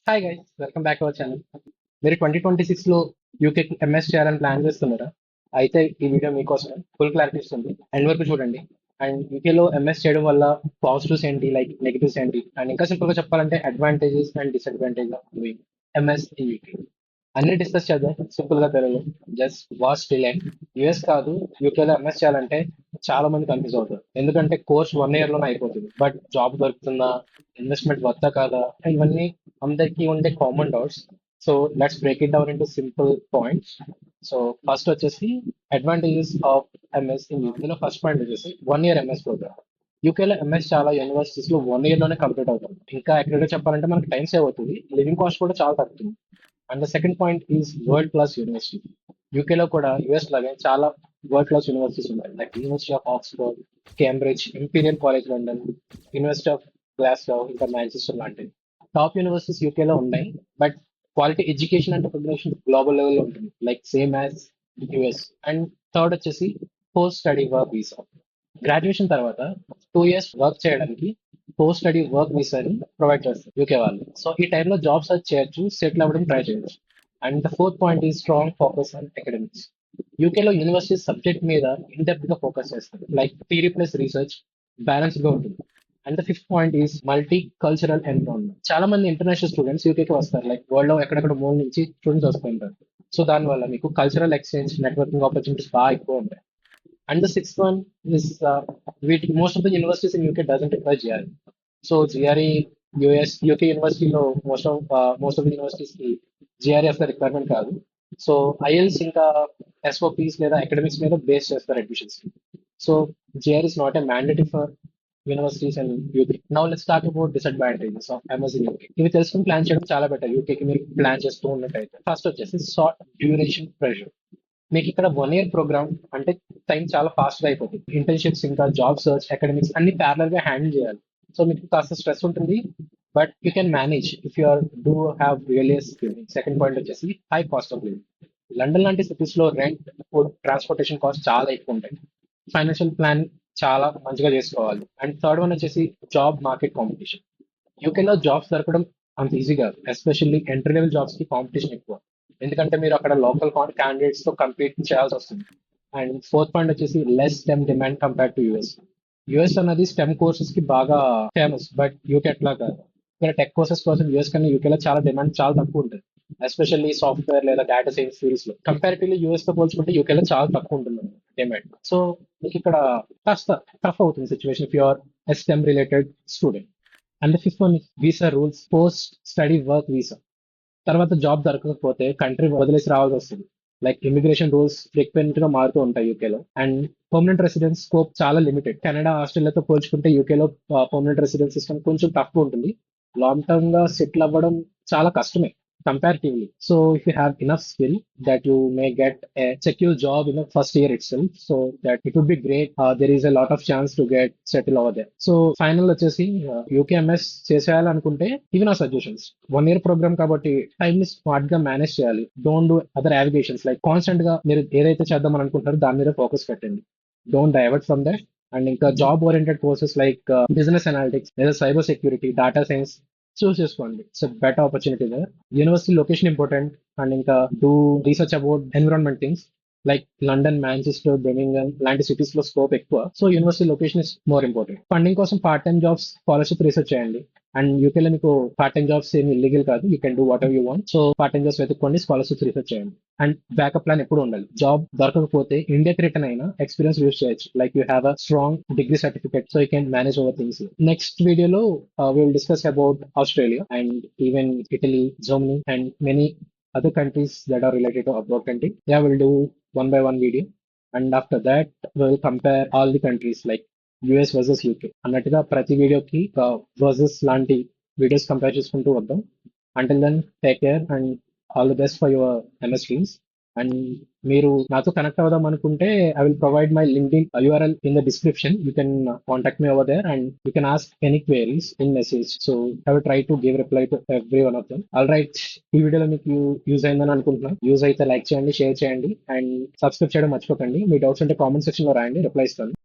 Hi guys, welcome back our channel. మీరు 2026లో యూకేకి MS చేయాలని plan చేస్తున్నారా? అయితే ఈ వీడియో మీకోసం ఫుల్ క్లారిటీ ఇస్తుంది. ఎండ్ వరకు చూడండి. అండ్ యూకేలో ఎంఎస్ చేయడం వల్ల పాజిటివ్స్ ఏంటి, లైక్ నెగిటివ్స్ ఏంటి, అండ్ ఇంకా సింపుల్ గా చెప్పాలంటే advantages and disadvantage of doing MS in UK అన్ని డిస్కస్ చేద్దాం సింపుల్ గా Telugu. Just watch till end. US కాదు, యూకేలో ఎంఎస్ చేయాలంటే చాలా మంది కన్ఫ్యూజ్ అవుతారు. ఎందుకంటే కోర్స్ 1 year లోనే అయిపోతుంది, బట్ జాబ్ దొరుకుతుందా, ఇన్వెస్ట్మెంట్ వర్తా కాదా, ఇవన్నీ అందరికీ ఉండే common doubts. So let's break it down into simple points. So first వచ్చేసి అడ్వాంటేజెస్ ఆఫ్ ఎంఎస్ ఇన్ యూకేలో. ఫస్ట్ పాయింట్ వచ్చేసి 1 year ఎంఎస్ ప్రోగ్రామ్. యూకేలో ఎంఎస్ చాలా యూనివర్సిటీస్ లో 1 year లోనే కంప్లీట్ అవుతుంది. ఇంకా యాక్యురేట్ చెప్పాలంటే మనకి టైం సేవ్ అవుతుంది, లివింగ్ కాస్ట్ కూడా చాలా తగ్గుతుంది. And the second point is world class university. యూకేలో కూడా యుఎస్ లాగే చాలా వరల్డ్ క్లాస్ యూనివర్సిటీస్ ఉన్నాయి, like University of Oxford, Cambridge, Imperial College London, University of Glasgow, ఇంకా మాంచెస్టర్ లాంటివి టాప్ యూనివర్సిటీస్ యూకేలో ఉన్నాయి. But quality education and preparation global లెవెల్లో ఉంటుంది, like same as US. And third వచ్చేసి post study work visa. Graduation తర్వాత 2 years work చేయడానికి post study work వీసాని provide చేస్తారు యూకే వాళ్ళు. సో ఈ టైంలో జాబ్ సర్చ్ చేయొచ్చు, సెటిల్ అవ్వడం ట్రై చేయొచ్చు. అండ్ ద ఫోర్త్ పాయింట్ ఈ స్ట్రాంగ్ ఫోకస్ ఆన్ అకాడమిక్స్. యూకేలో యూనివర్సిటీ సబ్జెక్ట్ మీద ఇన్ డెప్త్ గా ఫోకస్ చేస్తారు, like theory plus research balance గా ఉంటుంది. And the fifth point is multi cultural environment. చాలా మంది ఇంటర్నేషనల్ స్టూడెంట్స్ యూకేకి వస్తారు, లైక్ వరల్డ్ లో ఎక్కడెక్కడ మూల నుంచి స్టూడెంట్స్ వస్తుంటారు. సో దానివల్ల మీకు కల్చరల్ ఎక్స్చేంజ్, నెట్వర్కింగ్ ఆపర్చునిటీస్ బాగా ఎక్కువ ఉంటాయి. And the sixth one is most of the universities in UK doesn't require GRE. So GRE, US, UK university లో most of the universities కి GRE అసలు రిక్వైర్మెంట్ కాదు. సో ఐఎల్స్ ఇంకా SOPs లేదా academics మీద బేస్ చేస్తారు admissions. So GRE is not a mandatory for universities and UK. Now let's talk about disadvantages of MS in UK. ఇవి తెలుసుకుని plan చేయడం చాలా బెటర్ యూకేకి మీరు ప్లాన్ చేస్తూ ఉన్నట్టయితే. ఫస్ట్ వచ్చేసి షార్ట్ డ్యూరేషన్ ప్రెషర్. మీకు ఇక్కడ 1 year ప్రోగ్రామ్ అంటే టైం చాలా ఫాస్ట్ గా అయిపోతుంది. ఇంటర్న్షిప్స్ ఇంకా జాబ్ సర్చ్, అకాడమిక్స్ అన్ని ప్యారలల్ గా హ్యాండిల్ చేయాలి. సో మీకు కాస్త స్ట్రెస్ ఉంటుంది, but you can manage if you are do have రియలియస్ ఫీలింగ్. సెకండ్ పాయింట్ వచ్చేసి high cost of living. London లాంటి సిటీస్ లో రెంట్, ఫుడ్, ట్రాన్స్పోర్టేషన్ కాస్ట్ చాలా ఎక్కువ ఉంటాయి. ఫైనాన్షియల్ ప్లాన్ చాలా మంచిగా చేసుకోవాలి. అండ్ థర్డ్ వన్ వచ్చేసి జాబ్ మార్కెట్ కాంపిటీషన్. యూకేలో జాబ్స్ దొరకడం అంత ఈజీ కాదు, ఎస్పెషల్లీ ఎంట్రీ లెవెల్ జాబ్స్ కి కాంపిటీషన్ ఎక్కువ. ఎందుకంటే మీరు అక్కడ లోకల్ క్యాండిడేట్స్ తో కంపీట్ చేయాల్సి వస్తుంది. అండ్ ఫోర్త్ పాయింట్ వచ్చేసి less stem demand compare to US. US అన్నది స్టెమ్ కోర్సెస్ కి బాగా ఫేమస్, బట్ యూకే అట్లా కాదు. ఇక్కడ టెక్ కోర్సెస్ కోసం యుఎస్ కన్నా యూకేలో చాలా డిమాండ్ చాలా తక్కువ ఉంటుంది, ఎస్పెషల్లీ సాఫ్ట్వేర్ లేదా డేటా సైన్స్ ఫీల్డ్స్ లో. కంపారిటివ్లీ యూఎస్ తో పోల్చుకుంటే యూకేలో చాలా తక్కువ ఉంటుంది డిమాండ్. సో మీకు ఇక్కడ కాస్త టఫ్ అవుతుంది situation if you're STEM related student. And the fifth one visa rules. Post study work visa తర్వాత జాబ్ దొరకకపోతే కంట్రీ వదిలేసి రావాల్సి వస్తుంది. లైక్ ఇమిగ్రేషన్ రూల్స్ ఫ్రీక్వెంట్ గా మారుతూ ఉంటాయి యూకేలో. అండ్ పర్మనెంట్ రెసిడెన్స్ స్కోప్ చాలా లిమిటెడ్. కెనడా, ఆస్ట్రేలియాతో పోల్చుకుంటే యూకేలో పర్మనెంట్ రెసిడెన్స్ సిస్టమ్ కొంచెం టఫ్ ఉంటుంది. లాంగ్ టర్మ్ గా సెటిల్ అవ్వడం చాలా కష్టమే comparatively. So if you have enough skill that you may get a secure job in the first year itself, so that it would be great. There is a lot of chance to get settled over there. So final వచ్చేసి యూకేఎంఎస్ చేసేయాలనుకుంటే ఇవి నా suggestions. 1 year program కాబట్టి time ని smart గా manage చేయాలి. Don't do other యావిగేషన్స్, like constant గా మీరు ఏదైతే చేద్దాం అనుకుంటారో దాని మీద ఫోకస్ పెట్టండి. Don't divert from that. And ఇంకా job oriented courses like business analytics లేదా cyber security, data science choose చేసుకోండి. It's better opportunity there. University location important. And ఇంకా do research about environment things like London, Manchester, Birmingham లాంటి cities లో scope ఎక్కువ. So university location is more important. Funding కోసం part time jobs, scholarship research చేయండి. And యూకేలో మీకు part time jobs ఏమి illegal కాదు, you can do whatever you want. So part time jobs వెతుక్కోండి, స్కాలర్షిప్ రీసెర్చ్ చేయండి. And backup plan ఎప్పుడు ఉండాలి. జాబ్ దొరకకపోతే ఇండియాకి రిటర్న్ అయినా ఎక్స్పీరియన్స్ యూస్ చేయొచ్చు, like you have a strong degree certificate, so you can manage over things. Next వీడియోలో will discuss about Australia and even Italy, Germany and many other countries that are related to abroad country. Yeah, we'll do one by one video. And after that, we'll compare all the countries like US versus UK. అన్నట్టుగా ప్రతి వీడియోకి versus లాంటి videos compare చేసుకుంటూ వద్దాం. Until then take care and all the best for your MS dreams. And మీరు నాతో connect అవుదాం అనుకుంటే I will provide my LinkedIn URL in the description. You can contact me over there and you can ask any queries in message. So I will try to give reply to every one of them. All right, ఈ వీడియోలో మీకు use అయిందని అనుకుంటున్నాను. Use అయితే like చేయండి, share చేయండి and subscribe చేయడం మర్చిపోకండి. మీ డౌట్స్ ఉంటే కామెంట్ సెక్షన్ లో రాయండి, రిప్లై ఇస్తాను.